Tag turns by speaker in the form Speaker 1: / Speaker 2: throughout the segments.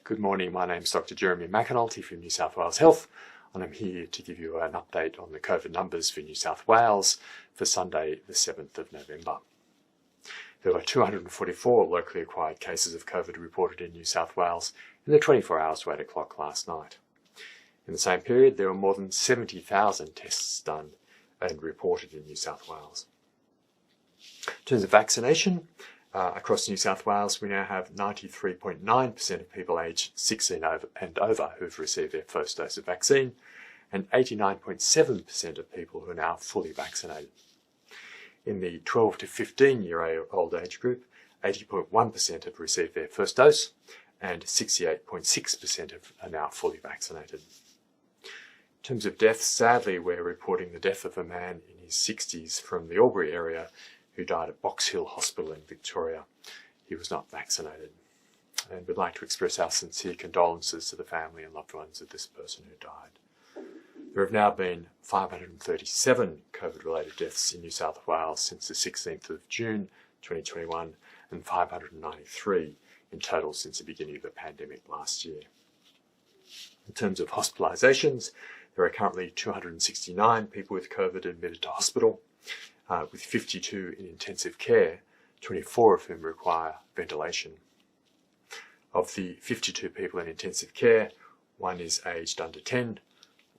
Speaker 1: Good morning, my name is Dr. Jeremy McAnulty from New South Wales Health, and I'm here to give you an update on the COVID numbers for New South Wales for Sunday the 7th of November. There were 244 locally acquired cases of COVID reported in New South Wales in the 24 hours to 8 o'clock last night. In the same period, there were more than 70,000 tests done and reported in New South Wales. In terms of vaccination, across New South Wales, we now have 93.9% of people aged 16 and over who've received their first dose of vaccine, and 89.7% of people who are now fully vaccinated. In the 12 to 15-year-old age group, 80.1% have received their first dose, and 68.6% are now fully vaccinated. In terms of deaths, sadly, we're reporting the death of a man in his 60s from the Albury area who died at Box Hill Hospital in Victoria. He was not vaccinated. And we'd like to express our sincere condolences to the family and loved ones of this person who died. There have now been 537 COVID-related deaths in New South Wales since the 16th of June 2021 and 593 in total since the beginning of the pandemic last year. In terms of hospitalisations, there are currently 269 people with COVID admitted to hospital, with 52 in intensive care, 24 of whom require ventilation. Of the 52 people in intensive care, 1 is aged under 10,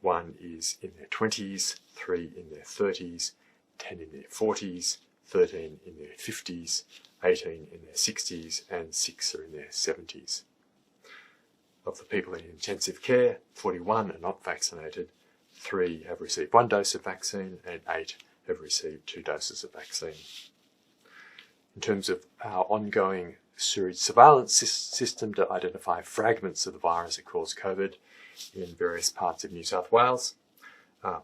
Speaker 1: 1 is in their 20s, 3 in their 30s, 10 in their 40s, 13 in their 50s, 18 in their 60s, and 6 are in their 70s. Of the people in intensive care, 41 are not vaccinated, 3 have received 1 dose of vaccine, and 8 have received 2 doses of vaccine. In terms of our ongoing sewage surveillance system to identify fragments of the virus that cause COVID in various parts of New South Wales,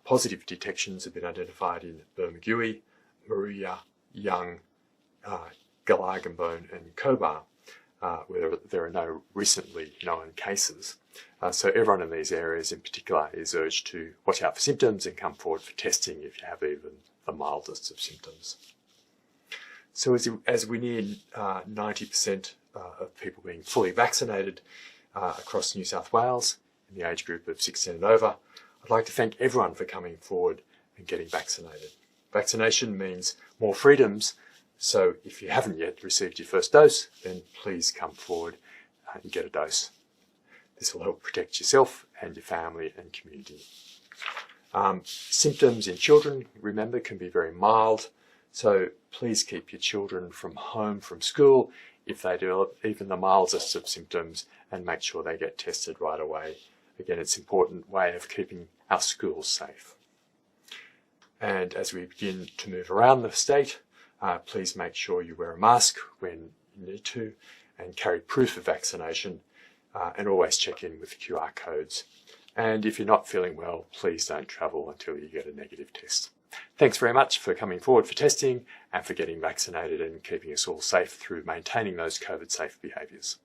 Speaker 1: positive detections have been identified in Bermagui, Maria, Young, Galargambone and Cobar, where there are no recently known cases. So everyone in these areas in particular is urged to watch out for symptoms and come forward for testing if you have even the mildest of symptoms. So as we near 90% of people being fully vaccinated across New South Wales in the age group of 16 and over, I'd like to thank everyone for coming forward and getting vaccinated. Vaccination means more freedoms, so if you haven't yet received your first dose, then please come forward and get a dose. This will help protect yourself and your family and community. Symptoms in children, remember, can be very mild, so please keep your children from home from school if they develop even the mildest of symptoms, and make sure they get tested right away. Again, it's an important way of keeping our schools safe. And as we begin to move around the state, please make sure you wear a mask when you need to and carry proof of vaccination, and always check in with QR codes. And if you're not feeling well, please don't travel until you get a negative test. Thanks very much for coming forward for testing and for getting vaccinated and keeping us all safe through maintaining those COVID-safe behaviours.